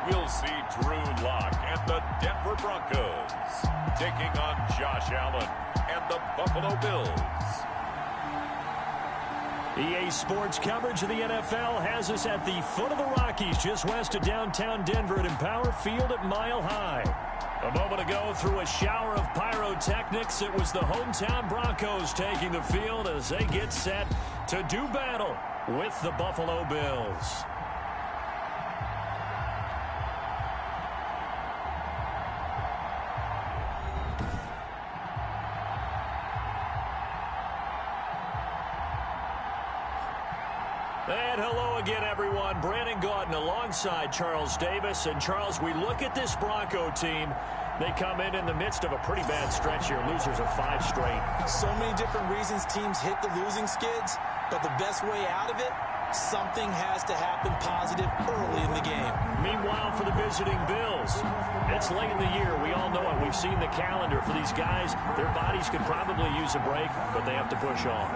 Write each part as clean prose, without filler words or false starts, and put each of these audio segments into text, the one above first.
we'll see Drew Lock and the Denver Broncos taking on Josh Allen and the Buffalo Bills. EA Sports coverage of the NFL has us at the foot of the Rockies, just west of downtown Denver at Empower Field at Mile High. A moment ago, through a shower of pyrotechnics, it was the hometown Broncos taking the field as they get set to do battle with the Buffalo Bills. And hello again, everyone. Brandon Gaudin alongside Charles Davis. And, Charles, we look at this Bronco team. They come in the midst of a pretty bad stretch here. Losers of 5 straight. So many different reasons teams hit the losing skids. But the best way out of it, something has to happen positive early in the game. Meanwhile, for the visiting Bills, it's late in the year. We all know it. We've seen the calendar for these guys. Their bodies could probably use a break, but they have to push on.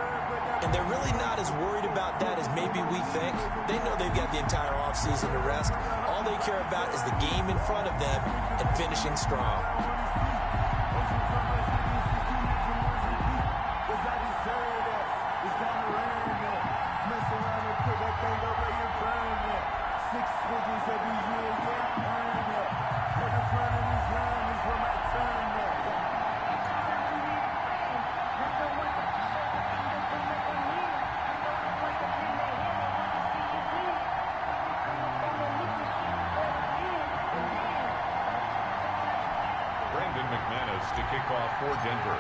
And they're really not as worried about that as maybe we think. They know they've got the entire offseason to rest. All they care about is the game in front of them and finishing strong. To kick off for Denver.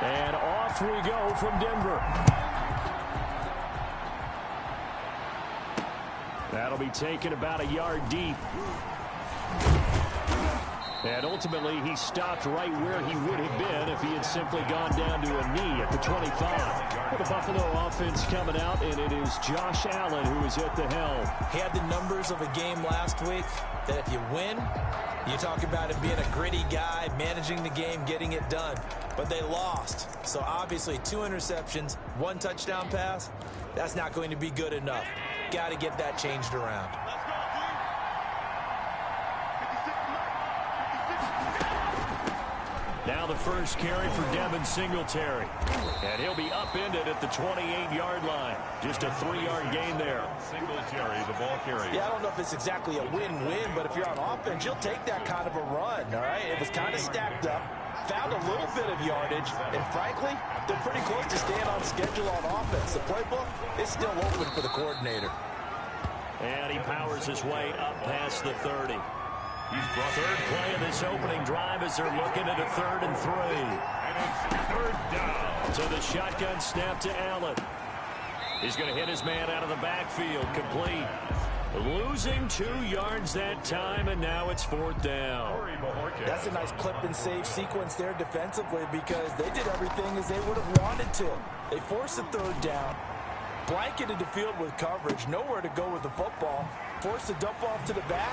And off we go from Denver. That'll be taken about a yard deep. And ultimately, he stopped right where he would have been if he had simply gone down to a knee at the 25. The Buffalo offense coming out, and it is Josh Allen who is at the helm. He had the numbers of a game last week that if you win, you talk about him being a gritty guy, managing the game, getting it done. But they lost. So obviously 2 interceptions, 1 touchdown pass, that's not going to be good enough. Got to get that changed around. Now the first carry for Devin Singletary. And he'll be upended at the 28-yard line. Just a 3-yard gain there. Singletary, the ball carrier. Yeah, I don't know if it's exactly a win-win, but if you're on offense, you'll take that kind of a run, all right? It was kind of stacked up, found a little bit of yardage, and frankly, they're pretty close to staying on schedule on offense. The playbook is still open for the coordinator. And he powers his way up past the 30. Third play of this opening drive as they're looking at a 3rd and 3. And it's 3rd down. So the shotgun snap to Allen. He's going to hit his man out of the backfield, complete. Losing 2 yards that time, and now it's 4th down. That's a nice clip and save sequence there defensively because they did everything as they would have wanted to. They forced a 3rd down, blanketed the field with coverage, nowhere to go with the football, forced a dump off to the back,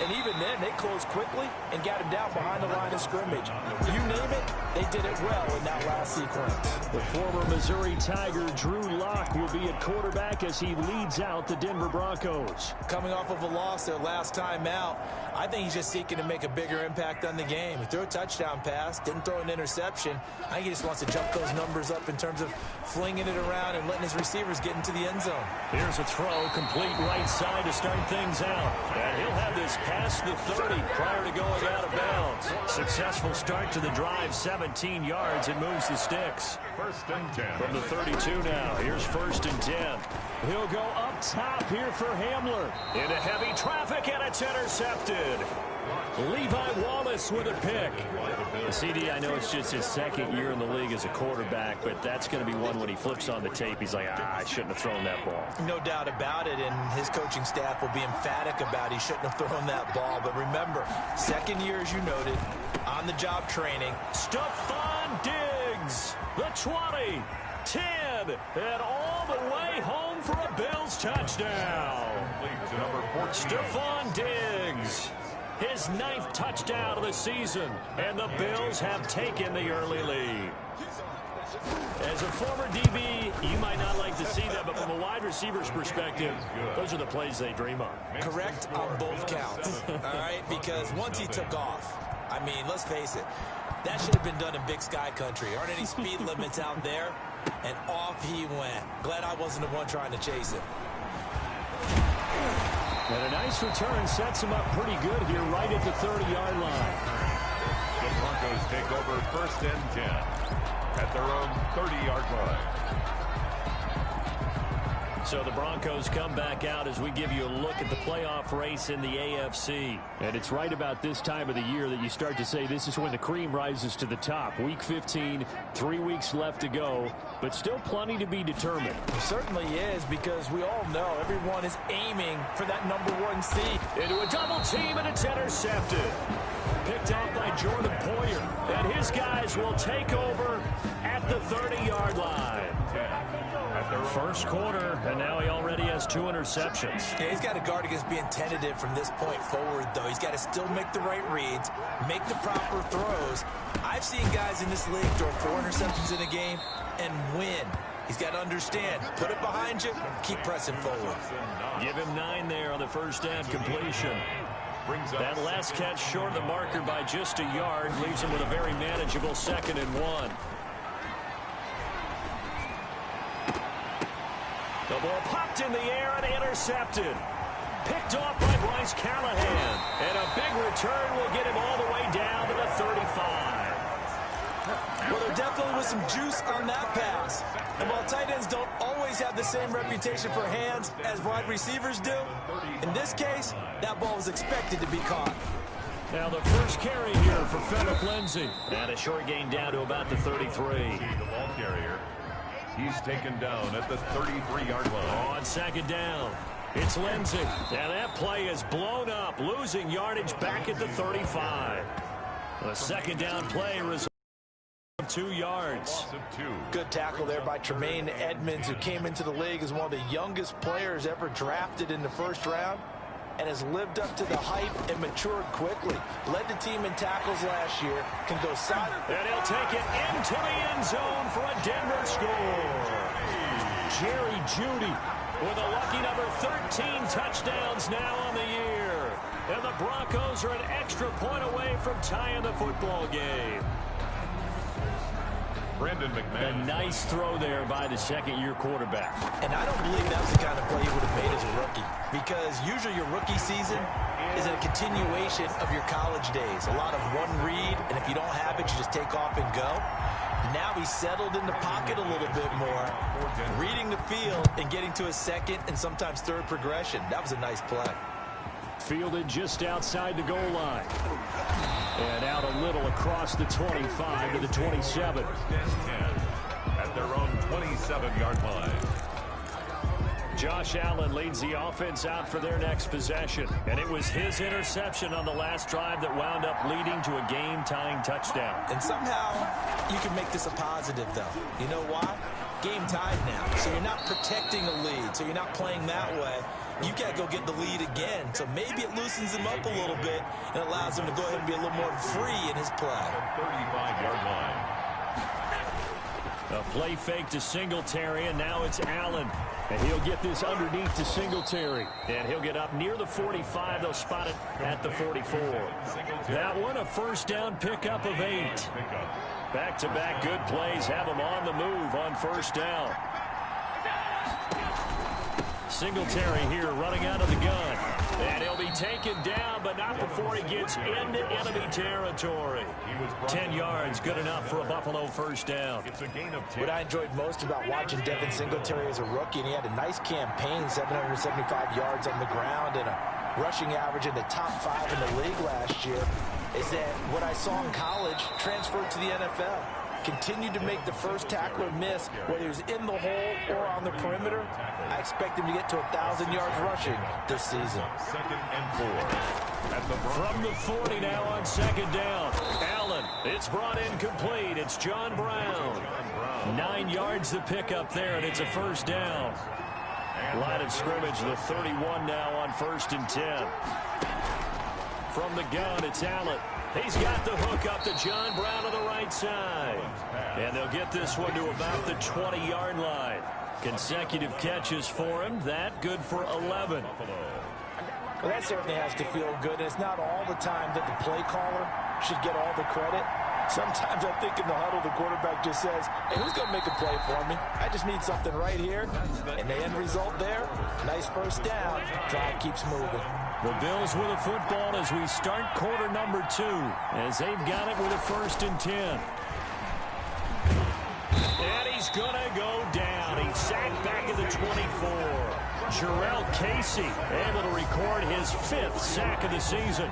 and even then they closed quickly and got him down behind the line of scrimmage. You name it, they did it well in that last sequence. The former Missouri Tiger Drew Lock will be at quarterback as he leads out the Denver Broncos. Coming off of a loss their last time out, I think he's just seeking to make a bigger impact on the game. He threw a touchdown pass, didn't throw an interception. I think he just wants to jump those numbers up in terms of flinging it around and letting his receivers get into the end zone. Here's a throw, complete right side to start things out. And he'll have this past the 30 prior to going out of bounds. Successful start to the drive, 17 yards, and moves the sticks. 1st and 10. From the 32 now, here's 1st and 10. He'll go up top here for Hamler. Into heavy traffic, and it's intercepted. Levi Wallace with a pick. CD, I know it's just his 2nd year in the league as a quarterback, but that's going to be one when he flips on the tape. He's like, I shouldn't have thrown that ball. No doubt about it, and his coaching staff will be emphatic about he shouldn't have thrown that ball. But remember, 2nd year, as you noted, on-the-job training. Stephon Diggs, the 20, 10, and all the way home for a Bills touchdown. Stephon Diggs, his 9th touchdown of the season, and the Bills have taken the early lead. As a former DB, you might not like to see that, but from a wide receiver's perspective, those are the plays they dream of. Correct on both counts. because once he took off, I mean, let's face it, that should have been done in Big Sky country. Aren't any speed limits out there? And off he went. Glad I wasn't the one trying to chase him. And a nice return sets him up pretty good here right at the 30-yard line. The Broncos take over 1st and 10 at their own 30-yard line. So the Broncos come back out as we give you a look at the playoff race in the AFC. And it's right about this time of the year that you start to say this is when the cream rises to the top. Week 15, 3 weeks left to go, but still plenty to be determined. It certainly is, because we all know everyone is aiming for that #1 seed. Into a double team, and it's intercepted. Picked off by Jordan Poyer. And his guys will take over at the 30-yard line. First quarter, and now he already has 2 interceptions. Yeah, he's got to guard against being tentative from this point forward, though. He's got to still make the right reads, make the proper throws. I've seen guys in this league throw 4 interceptions in a game and win. He's got to understand, put it behind you, keep pressing forward. Give him 9 there on the first down completion. That last catch short of the marker by just a yard leaves him with a very manageable 2nd and 1. The ball popped in the air and intercepted. Picked off by Bryce Callahan. And a big return will get him all the way down to the 35. Well, there definitely was some juice on that pass. And while tight ends don't always have the same reputation for hands as wide receivers do, in this case, that ball was expected to be caught. Now the first carry here for Phillip Lindsay. And a short gain down to about the 33. The ball carrier. He's taken down at the 33-yard line. On 2nd down, it's Lindsay. And that play is blown up, losing yardage back at the 35. The 2nd down play results in 2 yards. Good tackle there by Tremaine Edmonds, who came into the league as one of the youngest players ever drafted in the 1st round and has lived up to the hype and matured quickly. Led the team in tackles last year, can go side. And he'll take it into the end zone for a Denver score. Jerry Jeudy with a lucky number 13 touchdowns now on the year. And the Broncos are an extra point away from tying the football game. Brandon McMahon. A nice throw there by the 2nd-year quarterback. And I don't believe that was the kind of play he would have made as a rookie, because usually your rookie season is a continuation of your college days. A lot of one read, and if you don't have it, you just take off and go. Now he's settled in the pocket a little bit more, reading the field and getting to his 2nd and sometimes 3rd progression. That was a nice play. Fielded just outside the goal line. And out a little across the 25 to the 27. At their own 27-yard line. Josh Allen leads the offense out for their next possession. And it was his interception on the last drive that wound up leading to a game-tying touchdown. And somehow you can make this a positive, though. You know why? Game tied now. So you're not protecting a lead. So you're not playing that way. You got to go get the lead again. So maybe it loosens him up a little bit and allows him to go ahead and be a little more free in his play. 35-yard line. A play fake to Singletary, and now it's Allen. And he'll get this underneath to Singletary. And he'll get up near the 45. They'll spot it at the 44. That one, a first down pickup of 8. Back-to-back good plays have him on the move on first down. Singletary here running out of the gun. And he'll be taken down, but not before he gets into enemy territory. 10 yards, good enough for a Buffalo first down. It's a gain of 10. What I enjoyed most about watching Devin Singletary as a rookie, and he had a nice campaign, 775 yards on the ground and a rushing average in the top 5 in the league last year, is that what I saw in college transferred to the NFL. Continued to make the first tackler miss, whether he was in the hole or on the perimeter. I expect him to get to 1,000 yards rushing this season. 2nd and 4. From the 40 now on 2nd down. Allen, it's brought in complete. It's John Brown. 9 yards to pick up there, and it's a first down. Line of scrimmage, the 31 now on 1st and 10. From the gun, it's Allen. He's got the hook up to John Brown on the right side. And they'll get this one to about the 20-yard line. Consecutive catches for him. That good for 11. Well, that certainly has to feel good. It's not all the time that the play caller should get all the credit. Sometimes I think in the huddle, the quarterback just says, hey, who's going to make a play for me? I just need something right here. And the end result there, nice first down. Drive keeps moving. The Bills with a football as we start quarter number 2, as they've got it with a 1st and 10. And he's going to go down. He's sacked back at the 24. Jarrell Casey able to record his 5th sack of the season.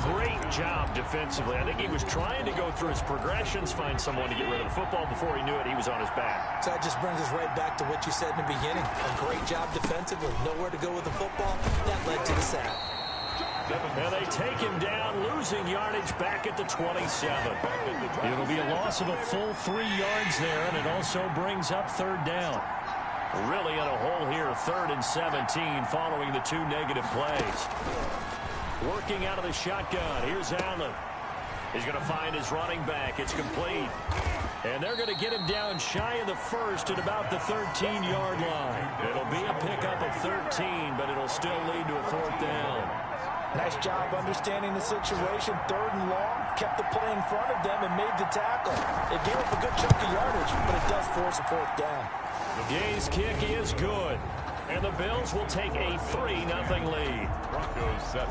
Great job defensively. I think he was trying to go through his progressions, find someone to get rid of the football. Before he knew it, he was on his back. So that just brings us right back to what you said in the beginning. A great job defensively. Nowhere to go with the football. That led to the sack. And they take him down, losing yardage back at the 27. It'll be a loss of a full 3 yards there, and it also brings up 3rd down. Really in a hole here, 3rd and 17 following the 2 negative plays. Working out of the shotgun. Here's Allen. He's going to find his running back. It's complete. And they're going to get him down shy of the 1st at about the 13-yard line. It'll be a pickup of 13, but it'll still lead to a 4th down. Nice job understanding the situation. 3rd and long. Kept the play in front of them and made the tackle. It gave up a good chunk of yardage, but it does force a 4th down. Gay's kick is good. And the Bills will take a 3-0 lead.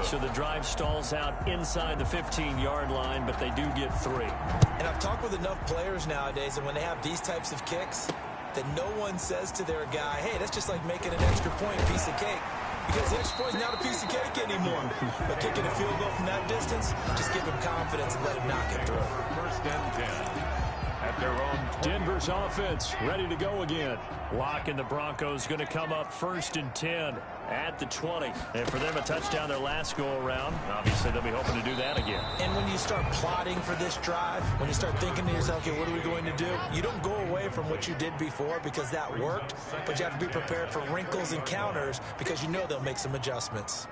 So the drive stalls out inside the 15-yard line, but they do get 3. And I've talked with enough players nowadays, and when they have these types of kicks, that no one says to their guy, hey, that's just like making an extra point piece of cake. Because the extra point is not a piece of cake anymore. But kicking a field goal from that distance, just give him confidence and let him knock it through. 1st and 10. At their own. Denver's offense ready to go again. Locke and the Broncos going to come up 1st and 10 at the 20. And for them, a touchdown their last go-around. Obviously, they'll be hoping to do that again. And when you start plotting for this drive, when you start thinking to yourself, okay, what are we going to do? You don't go away from what you did before because that worked, but you have to be prepared for wrinkles and counters because you know they'll make some adjustments.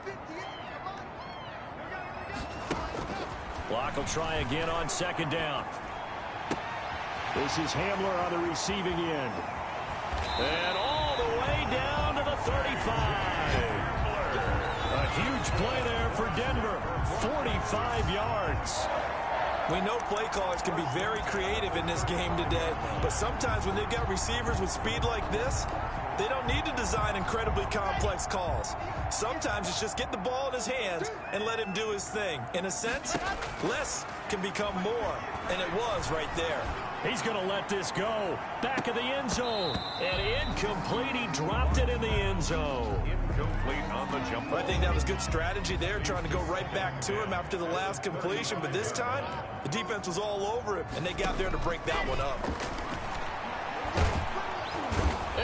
Locke will try again on 2nd down. This is Hamler on the receiving end. And all the way down to the 35. A huge play there for Denver. 45 yards. We know play callers can be very creative in this game today, but sometimes when they've got receivers with speed like this, they don't need to design incredibly complex calls. Sometimes it's just get the ball in his hands and let him do his thing. In a sense, less can become more, and it was right there. He's going to let this go. Back of the end zone. And incomplete. He dropped it in the end zone. Incomplete on the jump. I think that was good strategy there, trying to go right back to him after the last completion. But this time, the defense was all over him, and they got there to break that one up.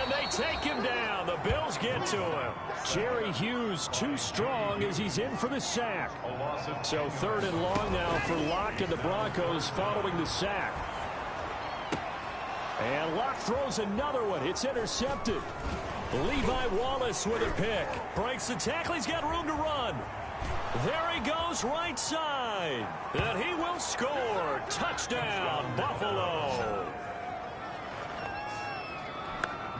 And they take him down. The Bills get to him. Jerry Hughes too strong as he's in for the sack. So 3rd and long now for Locke and the Broncos following the sack. And Locke throws another one. It's intercepted. Levi Wallace with a pick. Breaks the tackle. He's got room to run. There he goes right side. And he will score. Touchdown, Buffalo.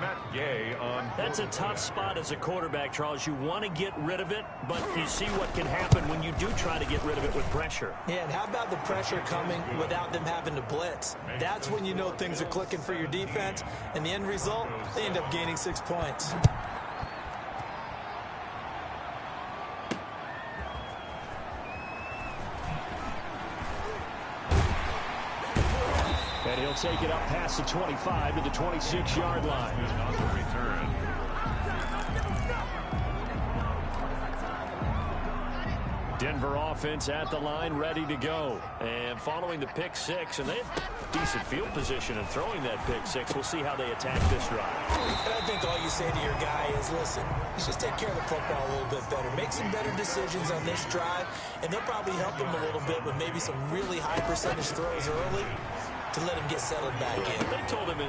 Matt Gay on. That's a tough spot as a quarterback, Charles. You want to get rid of it, but you see what can happen when you do try to get rid of it with pressure. Yeah, and how about the pressure coming without them having to blitz? That's when you know things are clicking for your defense, and the end result, they end up gaining 6 points. And he'll take it up past the 25 to the 26-yard line. On the return. Denver offense at the line, ready to go. And following the pick six, and they had decent field position in throwing that pick six. We'll see how they attack this drive. And I think all you say to your guy is, listen, let's just take care of the football a little bit better. Make some better decisions on this drive, and they'll probably help him a little bit with maybe some really high percentage throws early to let him get settled back in.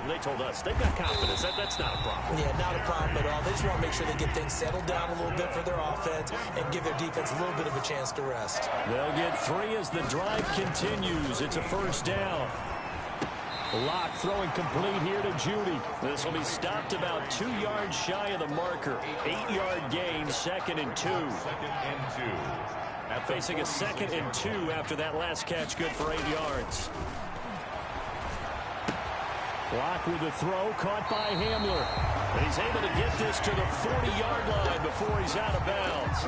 They told us they've got confidence. That's not a problem. Yeah, not a problem at all. They just want to make sure they get things settled down a little bit for their offense and give their defense a little bit of a chance to rest. They'll get 3 as the drive continues. It's a first down. Locke throwing complete here to Judy. This will be stopped about 2 yards shy of the marker. 8-yard gain, 2nd and 2. Facing a 2nd and 2 after that last catch, good for 8 yards. Locke with the throw, caught by Hamler. And he's able to get this to the 40-yard line before he's out of bounds.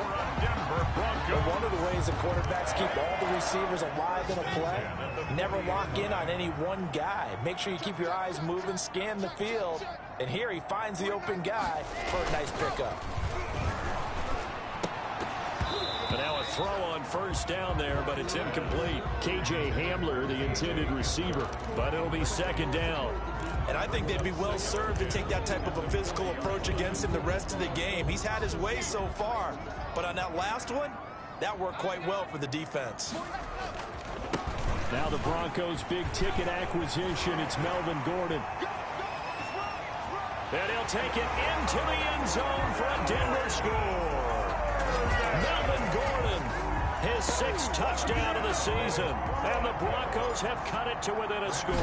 But one of the ways the quarterbacks keep all the receivers alive in a play, never lock in on any one guy. Make sure you keep your eyes moving, scan the field. And here he finds the open guy for a nice pickup. And now a throw on first down there, but it's incomplete. K.J. Hamler, the intended receiver, but it'll be 2nd down. And I think they'd be well served to take that type of a physical approach against him the rest of the game. He's had his way so far, but on that last one, that worked quite well for the defense. Now the Broncos' big-ticket acquisition, it's Melvin Gordon. And he'll take it into the end zone for a Denver score. Melvin Gordon, his 6th touchdown of the season. And the Broncos have cut it to within a score.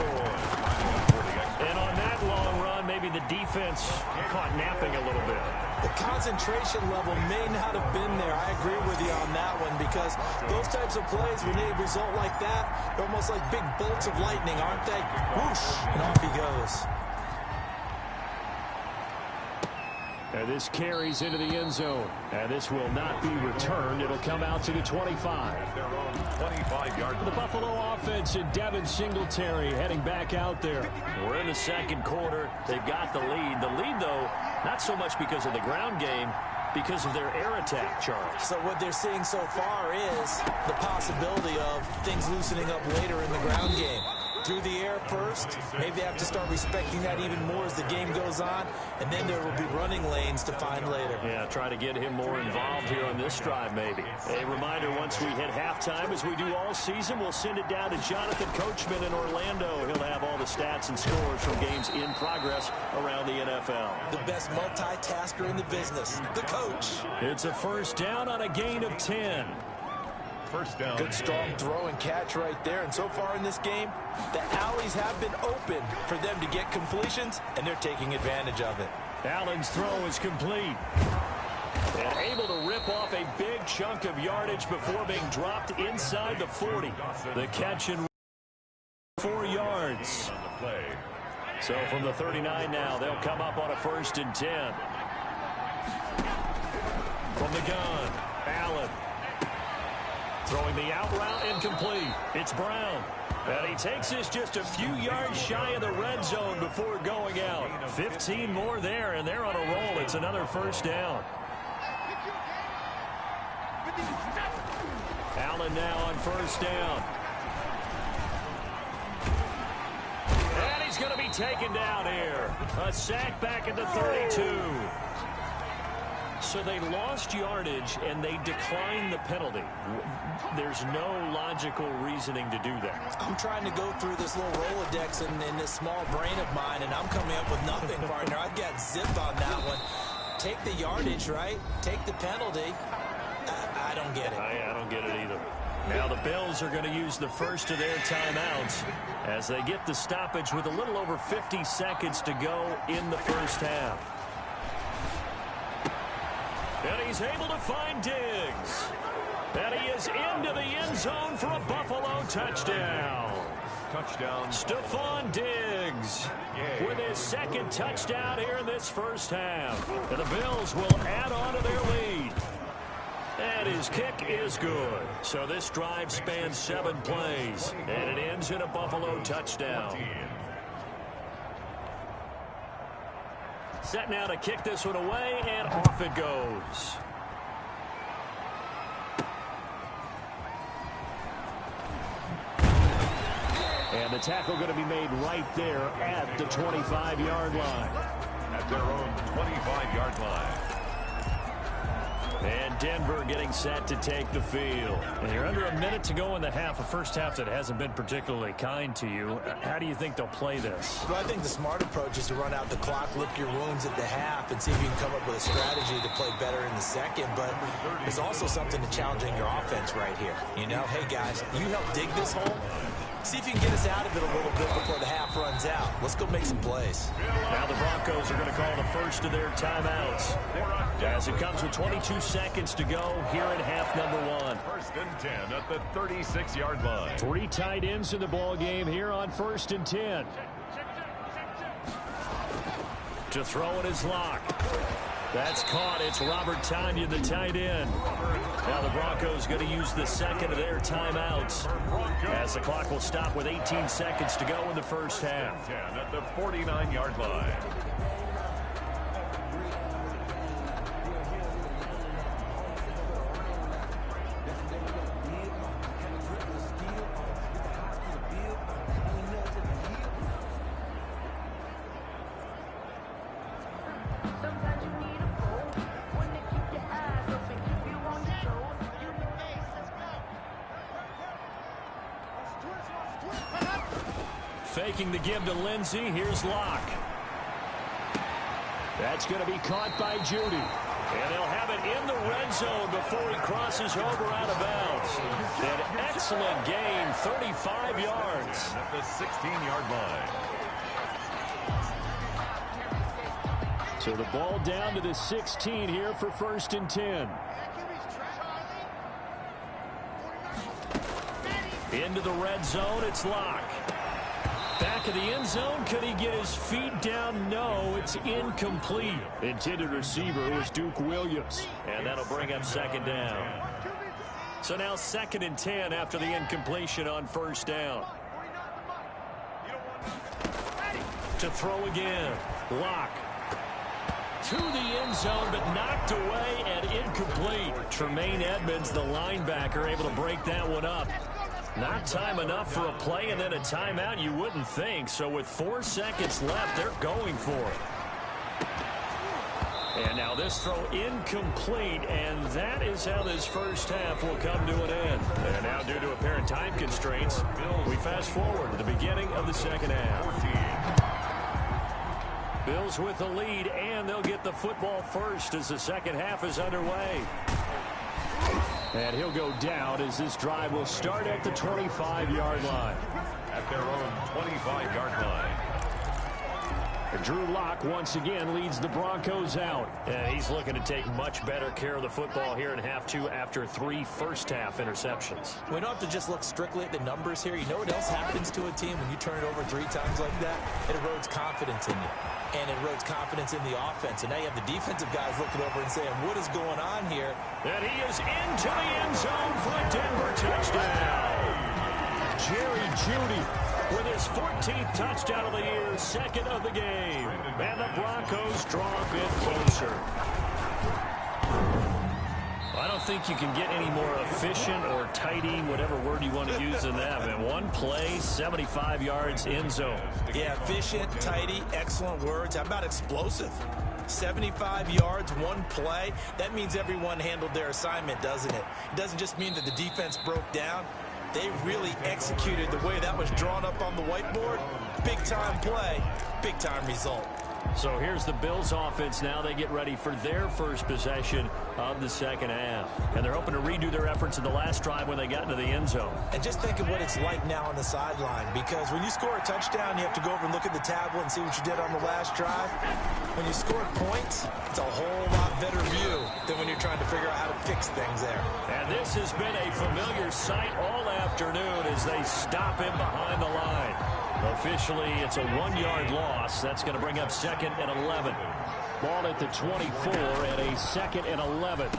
And on that long run, maybe the defense caught napping a little bit. The concentration level may not have been there. I agree with you on that one, because those types of plays, when they result like that, they're almost like big bolts of lightning, aren't they? Whoosh, and off he goes. And this carries into the end zone. And this will not be returned. It'll come out to the 25. 25-yard. The Buffalo offense and Devin Singletary heading back out there. We're in the 2nd quarter. They've got the lead. The lead, though, not so much because of the ground game, because of their air attack, Charles. So what they're seeing so far is the possibility of things loosening up later in the ground game. Through the air first, maybe they have to start respecting that even more as the game goes on, and then there will be running lanes to find later. Yeah, try to get him more involved here on this drive, maybe. A reminder, once we hit halftime, as we do all season, we'll send it down to Jonathan Coachman in Orlando. He'll have all the stats and scores from games in progress around the NFL. The best multitasker in the business, the coach. It's a 1st down on a gain of 10. First down. Good strong throw and catch right there. And so far in this game, the alleys have been open for them to get completions, and they're taking advantage of it. Allen's throw is complete. And able to rip off a big chunk of yardage before being dropped inside the 40. The catch and 4 yards. So from the 39 now, they'll come up on a 1st and 10. From the gun, Allen. Throwing the out route incomplete. It's Brown. And he takes this just a few yards shy of the red zone before going out. 15 more there, and they're on a roll. It's another 1st down. Allen now on 1st down. And he's going to be taken down here. A sack back at the 32. So they lost yardage, and they declined the penalty. There's no logical reasoning to do that. I'm trying to go through this little Rolodex in this small brain of mine, and I'm coming up with nothing, partner. I've got zipped on that one. Take the yardage, right? Take the penalty. I don't get it. I don't get it either. Now the Bills are going to use the first of their timeouts as they get the stoppage with a little over 50 seconds to go in the 1st half. And he's able to find Diggs. And he is into the end zone for a Buffalo touchdown. Touchdown. Stephon Diggs with his 2nd touchdown here in this 1st half. And the Bills will add on to their lead. And his kick is good. So this drive spans 7 plays. And it ends in a Buffalo touchdown. Set now to kick this one away, and off it goes. And the tackle going to be made right there at the 25-yard line. At their own 25-yard line. And Denver getting set to take the field. And you're under a minute to go in the half, a 1st half that hasn't been particularly kind to you. How do you think they'll play this? Well, I think the smart approach is to run out the clock, lick your wounds at the half, and see if you can come up with a strategy to play better in the 2nd. But there's also something to challenging your offense right here. You know, hey, guys, you help dig this hole. See if you can get us out of it a little bit before the half runs out. Let's go make some plays. Now the Broncos are going to call the first of their timeouts as it comes with 22 seconds to go here in half number 1. First and 10 at the 36-yard line. 3 tight ends in the ball game here on first and 10. To throw it is Locke. That's caught. It's Robert Tonyan, the tight end. Now the Broncos going to use the second of their timeouts as the clock will stop with 18 seconds to go in the first half. 10 at the 49-yard line. Faking the give to Lindsey. Here's Locke. That's going to be caught by Judy. And they'll have it in the red zone before he crosses over out of bounds. An excellent gain, 35 yards. At the 16-yard line. So the ball down to the 16 here for first and 10. Into the red zone, it's Locke. Back of the end zone, could he get his feet down? No, it's incomplete. Intended receiver was Duke Williams. And that'll bring up second down. So now second and 10 after the incompletion on first down. To throw again, Locke. To the end zone, but knocked away and incomplete. Tremaine Edmonds, the linebacker, able to break that one up. Not time enough for a play and then a timeout, you wouldn't think. So with 4 seconds left, they're going for it. And now this throw incomplete, and that is how this first half will come to an end. And now due to apparent time constraints, we fast forward to the beginning of the second half. Bills with the lead, and they'll get the football first as the second half is underway. And he'll go down as this drive will start at the 25-yard line. At their own 25-yard line. And Drew Lock once again leads the Broncos out. And he's looking to take much better care of the football here in half 2 after 3 first-half interceptions. We don't have to just look strictly at the numbers here. You know what else happens to a team when you turn it over 3 times like that? It erodes confidence in you. And it erodes confidence in the offense. And now you have the defensive guys looking over and saying, what is going on here? And he is into the end zone for a Denver touchdown. Jerry Jeudy with his 14th touchdown of the year, second of the game. And the Broncos draw a bit closer. I don't think you can get any more efficient or tidy, whatever word you want to use in that. And one play, 75 yards, end zone. Yeah, efficient, tidy, excellent words. How about explosive? 75 yards, one play. That means everyone handled their assignment, doesn't it? It doesn't just mean that the defense broke down. They really executed the way that was drawn up on the whiteboard. Big-time play, big-time result. So here's the Bills offense now. They get ready for their first possession of the second half. And they're hoping to redo their efforts in the last drive when they got into the end zone. And just think of what it's like now on the sideline, because when you score a touchdown, you have to go over and look at the tablet and see what you did on the last drive. When you score points, it's a whole lot better view than when you're trying to figure out how to fix things there. And this has been a familiar sight all afternoon as they stop him behind the line. Officially, it's a 1-yard loss. That's going to bring up second and 11. Ball at the 24 and a second and 11.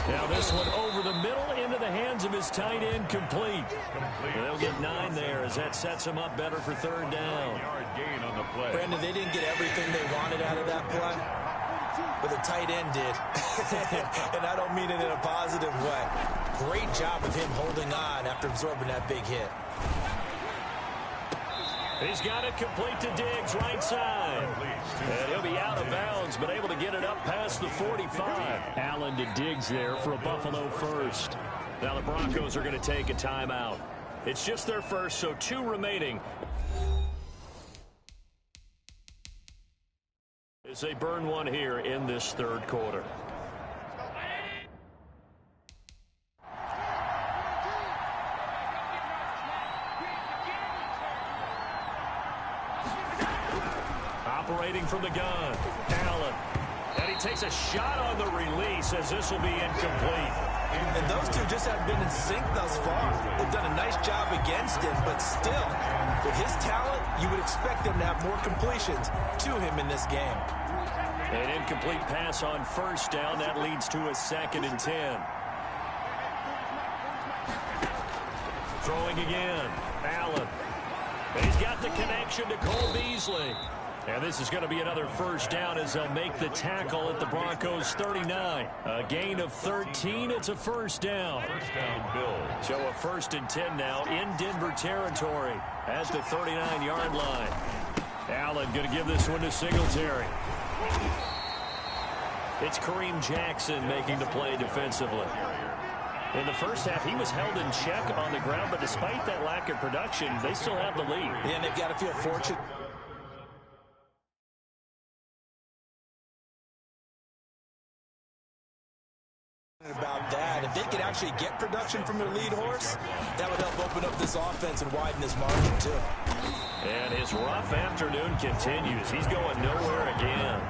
Now this one over the middle into the hands of his tight end, complete. And they'll get 9 there as that sets him up better for third down. Yard gain on the play. Brandon, they didn't get everything they wanted out of that play, but the tight end did. And I don't mean it in a positive way. Great job of him holding on after absorbing that big hit. He's got it complete to Diggs, right side. And he'll be out of bounds, but able to get it up past the 45. Allen to Diggs there for a Buffalo first. Now the Broncos are going to take a timeout. It's just their first, so 2 remaining. As they burn one here in this third quarter. operating from the gun. Allen. And he takes a shot on the release as this will be incomplete. And those two just have been in sync thus far. They've done a nice job against him, but still, with his talent, you would expect them to have more completions to him in this game. An incomplete pass on first down. That leads to a 2nd and 10. Throwing again. Allen. He's got the connection to Cole Beasley. And this is going to be another first down as they'll make the tackle at the Broncos' 39. A gain of 13. It's a first down. First down, Bills. So a 1st and 10 now in Denver territory at the 39-yard line. Allen going to give this one to Singletary. It's Kareem Jackson making the play defensively. In the first half, he was held in check on the ground, but despite that lack of production, they still have the lead. And they've got to feel fortunate about that. If they could actually get production from their lead horse, that would help open up this offense and widen this margin, too. And his rough afternoon continues. He's going nowhere again.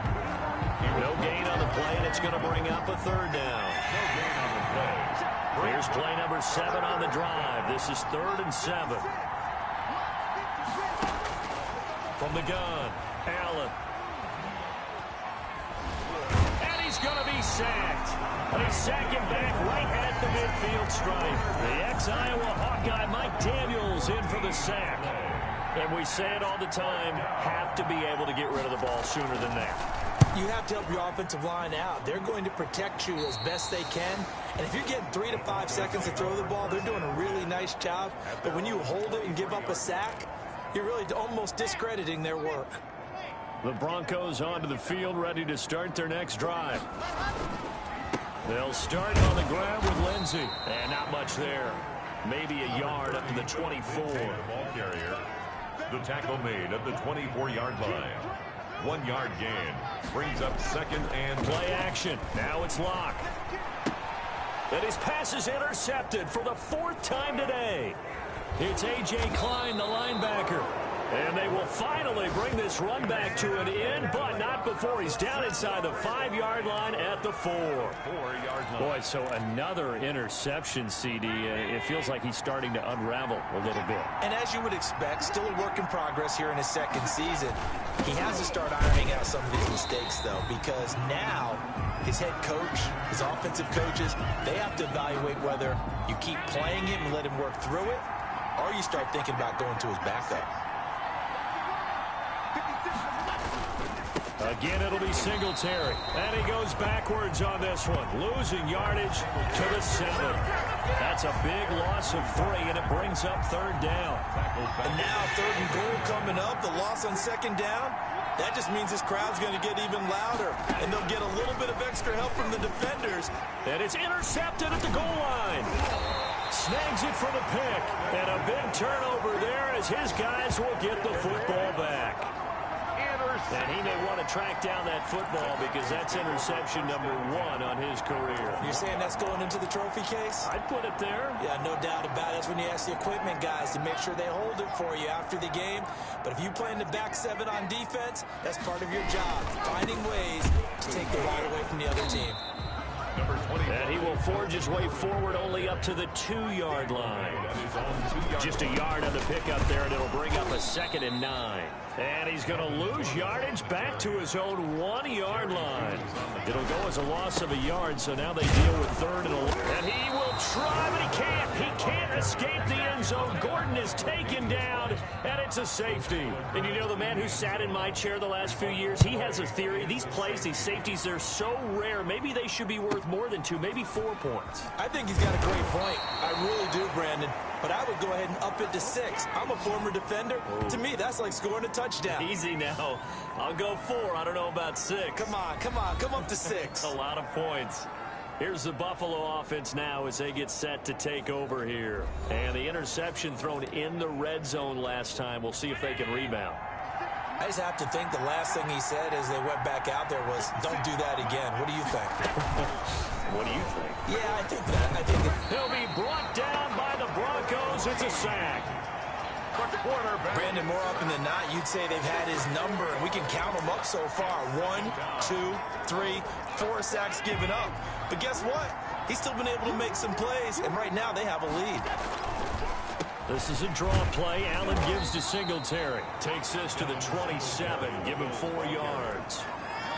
No gain on the play, and it's going to bring up a 3rd down. No gain on the play. Here's play number 7 on the drive. This is 3rd and 7. From the gun, Allen. And he's going to be sacked. They sack him back right at the midfield stripe. The ex-Iowa Hawkeye Mike Daniels in for the sack. And we say it all the time, have to be able to get rid of the ball sooner than that. You have to help your offensive line out. They're going to protect you as best they can. And if you're getting 3 to 5 seconds to throw the ball, they're doing a really nice job. But when you hold it and give up a sack, you're really almost discrediting their work. The Broncos onto the field, ready to start their next drive. They'll start on the ground with Lindsey. And not much there. Maybe a yard up to the 24. Ball carrier. The tackle made at the 24-yard line. 1-yard gain. Brings up 2nd and play action. Now it's Locke. And his pass is intercepted for the 4th time today. It's A.J. Klein, the linebacker. And they will finally bring this run back to an end, but not before he's down inside the 5-yard line at the 4-yard line. Boy, so another interception, CD. It feels like he's starting to unravel a little bit. And as you would expect, still a work in progress here in his 2nd season. He has to start ironing out some of these mistakes, though, because now his head coach, his offensive coaches, they have to evaluate whether you keep playing him and let him work through it, or you start thinking about going to his backup. Again, it'll be Singletary. And he goes backwards on this one. Losing yardage to the 7. That's a big loss of 3, and it brings up 3rd down. And now 3rd and goal coming up. The loss on 2nd down. That just means this crowd's going to get even louder, and they'll get a little bit of extra help from the defenders. And it's intercepted at the goal line. Snags it for the pick. And a big turnover there as his guys will get the football back. And he may want to track down that football because that's interception number 1 on his career. You're saying that's going into the trophy case? I'd put it there. Yeah, no doubt about it. That's when you ask the equipment guys to make sure they hold it for you after the game. But if you play in the back 7 on defense, that's part of your job, finding ways to take the ball away from the other team. And he will forge his way forward only up to the 2-yard line. Just a yard on the pickup there, and it'll bring up a 2nd and 9. And he's going to lose yardage back to his own 1-yard line. It'll go as a loss of a yard, so now they deal with 3rd and 11. And he will try, but he can't. He can't escape the end zone. Gordon is taken down, and it's a safety. And you know, the man who sat in my chair the last few years, he has a theory. These plays, these safeties, they're so rare. Maybe they should be worth more than 2, maybe 4 points. I think he's got a great point. I really do, Brandon. But I would go ahead and up it to 6. I'm a former defender. To me, that's like scoring a touchdown. Easy now. I'll go 4. I don't know about 6. Come on. Come up to 6. A lot of points. Here's the Buffalo offense now as they get set to take over here. And the interception thrown in the red zone last time. We'll see if they can rebound. I just have to think the last thing he said as they went back out there was, don't do that again. What do you think? What do you think? Yeah, I think that. He'll be brought down by the Broncos. It's a sack. quarterback. Brandon, more often than not, you'd say they've had his number, and we can count them up so far. 1, 2, 3, 4 sacks given up. But guess what? He's still been able to make some plays, and right now they have a lead. This is a draw play. Allen gives to Singletary. Takes this to the 27. Give him 4 yards.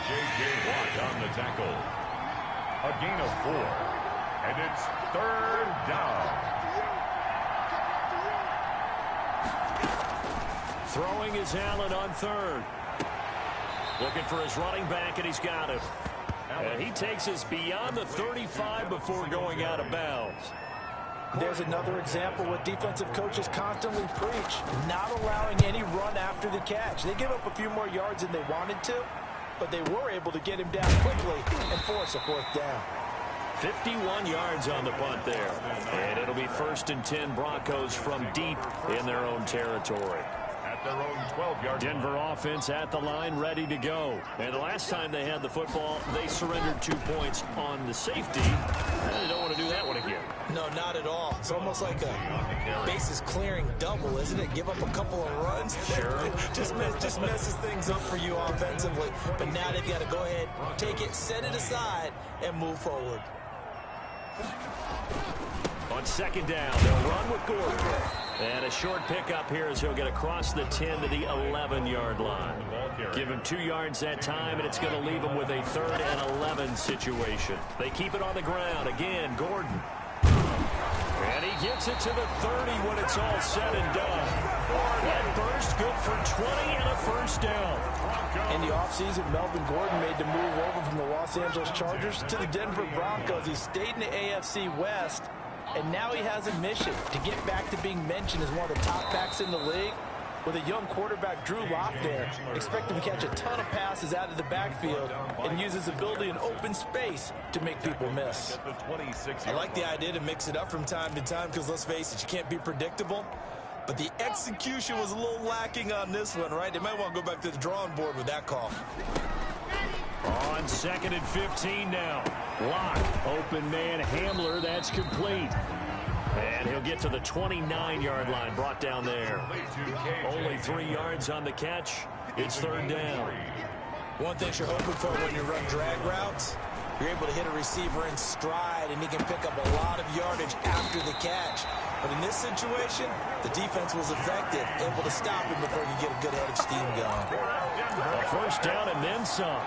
J.J. Watt on the tackle. A gain of 4. And it's 3rd down. Throwing is Allen on 3rd. Looking for his running back, and he's got him. And he takes us beyond the 35 before going out of bounds. There's another example what defensive coaches constantly preach, not allowing any run after the catch. They give up a few more yards than they wanted to, but they were able to get him down quickly and force a 4th down. 51 yards on the punt there. And it'll be 1st and 10 Broncos from deep in their own territory. Their own 12-yard. Denver offense at the line, ready to go. And the last time they had the football, they surrendered 2 points on the safety. They don't want to do that one again. No, not at all. It's almost like a bases clearing double, isn't it? Give up a couple of runs. Sure. just messes things up for you offensively. But now they've got to go ahead, take it, set it aside, and move forward. On 2nd down, they'll run with Gordon. And a short pickup here as he'll get across the 10 to the 11-yard line. Give him 2 yards that time, and it's going to leave him with a 3rd and 11 situation. They keep it on the ground. Again, Gordon. And he gets it to the 30 when it's all said and done. That burst good for 20 and a 1st down. In the offseason, Melvin Gordon made the move over from the Los Angeles Chargers to the Denver Broncos. He stayed in the AFC West. And now he has a mission to get back to being mentioned as one of the top backs in the league. With a young quarterback, Drew Lock, there, expect him to catch a ton of passes out of the backfield and use his ability in open space to make people miss. I like the idea to mix it up from time to time because, let's face it, you can't be predictable. But the execution was a little lacking on this one, right? They might want to go back to the drawing board with that call. On 2nd and 15 now. Lock, open man, Hamler, that's complete. And he'll get to the 29-yard line, brought down there. Only 3 yards on the catch. It's 3rd down. One thing you're hoping for when you run drag routes, you're able to hit a receiver in stride, and he can pick up a lot of yardage after the catch. But in this situation, the defense was effective, able to stop him before he could get a good head of steam going. A 1st down and then some.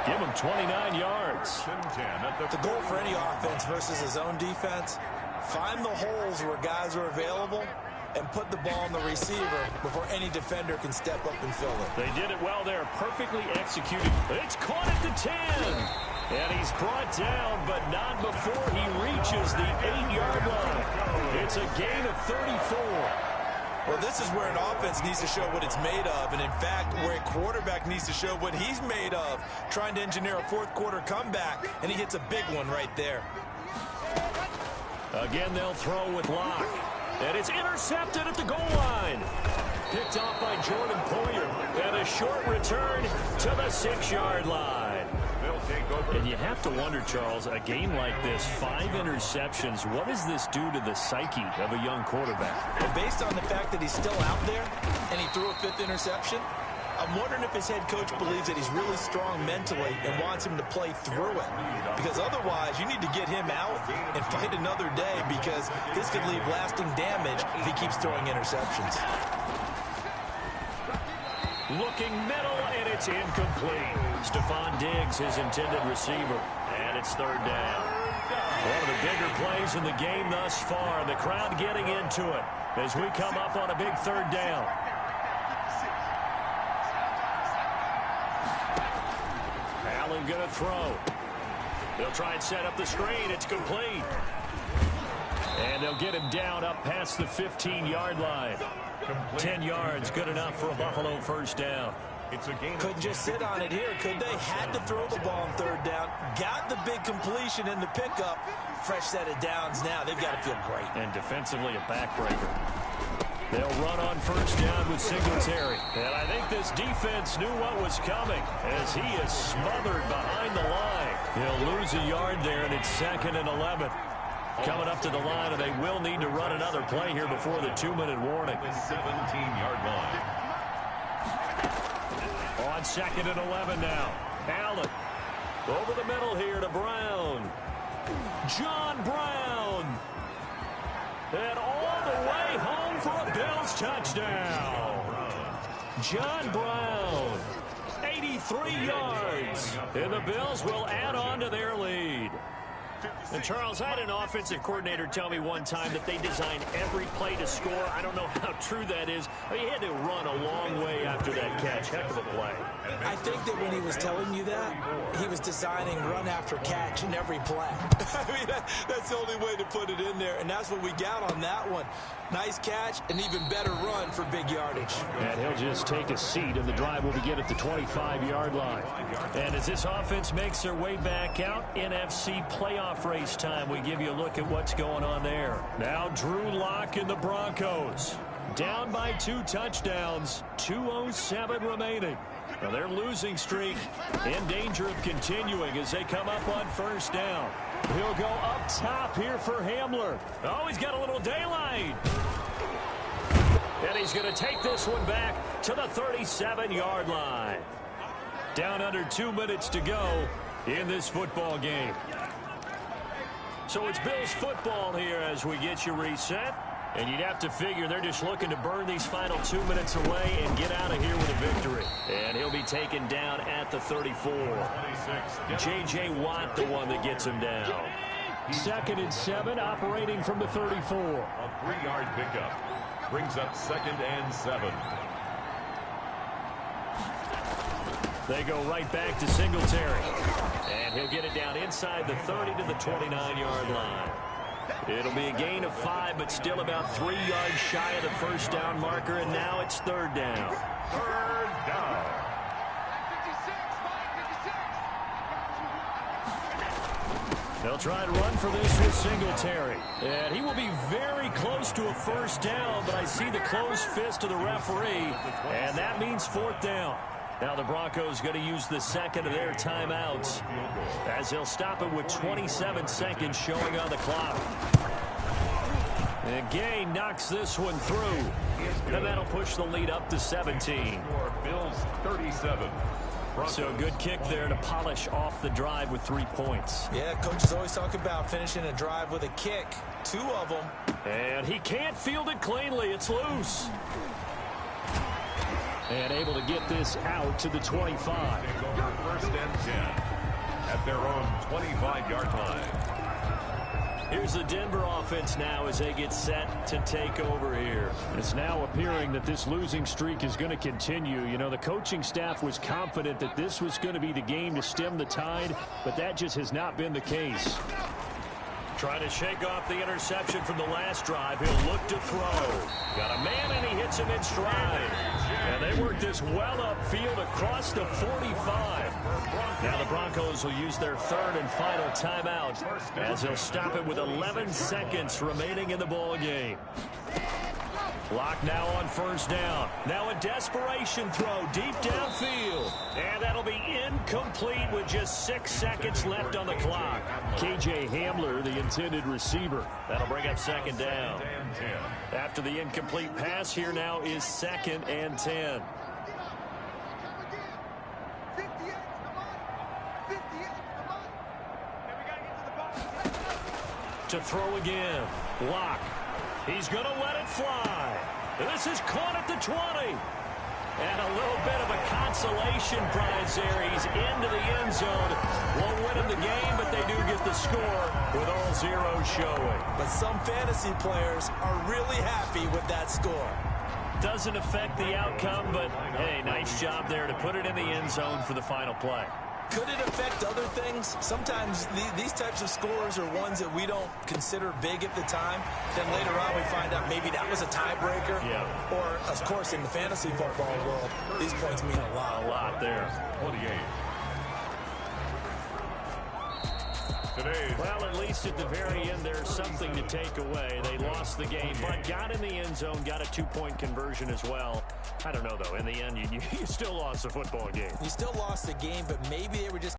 Give him 29 yards. The goal for any offense versus his own defense, find the holes where guys are available and put the ball on the receiver before any defender can step up and fill it. They did it well there, perfectly executed. It's caught at the 10. And he's brought down, but not before he reaches the 8-yard line. It's a gain of 34. Well, this is where an offense needs to show what it's made of, and in fact, where a quarterback needs to show what he's made of, trying to engineer a 4th quarter comeback, and he hits a big one right there. Again, they'll throw with Lock, and it's intercepted at the goal line. Picked off by Jordan Poyer, and a short return to the 6-yard line. And you have to wonder, Charles, a game like this, 5 interceptions, what does this do to the psyche of a young quarterback? Well, based on the fact that he's still out there and he threw a 5th interception, I'm wondering if his head coach believes that he's really strong mentally and wants him to play through it. Because otherwise, you need to get him out and fight another day, because this could leave lasting damage if he keeps throwing interceptions. Looking middle, and it's incomplete. Stephon Diggs, his intended receiver, and it's 3rd down. One of the bigger plays in the game thus far. The crowd getting into it as we come up on a big 3rd down. Allen going to throw. They'll try and set up the screen. It's complete. And they'll get him down up past the 15-yard line. 10 yards, good enough for a Buffalo 1st down. Couldn't just sit on it here, could they? Had to throw the ball on 3rd down. Got the big completion in the pickup. Fresh set of downs now. They've got to feel great. And defensively, a backbreaker. They'll run on 1st down with Singletary. And I think this defense knew what was coming as he is smothered behind the line. He'll lose a yard there, and it's 2nd and 11. Coming up to the line, and they will need to run another play here before the 2-minute warning. The 17-yard line. On 2nd and 11 now. Allen over the middle here to Brown. John Brown. And all the way home for a Bills touchdown. John Brown. 83 yards. And the Bills will add on to their lead. And Charles, I had an offensive coordinator tell me one time that they design every play to score. I don't know how true that is. I mean, he had to run a long way after that catch. Heck of a play. I think that when he was telling you that, he was designing run after catch in every play. I mean, that's the only way to put it in there, and that's what we got on that one. Nice catch, an even better run for big yardage. And he'll just take a seat, and the drive will begin at the 25-yard line. And as this offense makes their way back out, NFC playoff race time, we give you a look at what's going on there. Now Drew Lock and the Broncos. Down by 2 touchdowns, 2:07 remaining. Now their losing streak in danger of continuing as they come up on 1st down. He'll go up top here for Hamler. Oh, he's got a little daylight. And he's going to take this one back to the 37-yard line. Down under 2 minutes to go in this football game. So it's Bills football here as we get you reset. And you'd have to figure they're just looking to burn these final 2 minutes away and get out of here with a victory. And he'll be taken down at the 34. J.J. Watt, the one that gets him down. 2nd and 7, operating from the 34. A 3-yard pickup brings up 2nd and 7. They go right back to Singletary. And he'll get it down inside the 30 to the 29-yard line. It'll be a gain of 5, but still about 3 yards shy of the 1st down marker, and now it's 3rd down. 3rd down. They'll try to run for this with Singletary. And he will be very close to a 1st down, but I see the closed fist of the referee, and that means 4th down. Now the Broncos going to use the 2nd of their timeouts as they'll stop it with 27 seconds showing on the clock. And Gay knocks this one through, and that'll push the lead up to 17. Bills 37. So a good kick there to polish off the drive with 3 points. Yeah, coaches always talk about finishing a drive with a kick. 2 of them. And he can't field it cleanly. It's loose. And able to get this out to the 25. Take over 1st and 10 at their own 25-yard line. Here's the Denver offense now as they get set to take over here. It's now appearing that this losing streak is going to continue. You know, the coaching staff was confident that this was going to be the game to stem the tide, but that just has not been the case. Trying to shake off the interception from the last drive. He'll look to throw. Got a man, and he hits him in stride. And they work this well upfield across the 45. Now the Broncos will use their 3rd and final timeout as they'll stop it with 11 seconds remaining in the ball game. Lock now on 1st down. Now a desperation throw deep downfield. And that'll be incomplete with just 6 seconds left on the clock. K.J. Hamler, the intended receiver. That'll bring up 2nd down. After the incomplete pass, here now is 2nd and 10. To throw again. Lock. He's going to let it fly. This is caught at the 20. And a little bit of a consolation prize there. He's into the end zone. Won't win him the game, but they do get the score with all zeros showing. But some fantasy players are really happy with that score. Doesn't affect the outcome, but, hey, nice job there to put it in the end zone for the final play. Could it affect other things? Sometimes these types of scores are ones that we don't consider big at the time. Then later on we find out maybe that was a tiebreaker. Yeah. Or, of course, in the fantasy football world, these points mean a lot. A lot there. 28. Well, at least at the very end, there's something to take away. They lost the game, but got in the end zone, got a 2-point conversion as well. I don't know, though. In the end, you still lost the football game. You still lost the game, but maybe they were just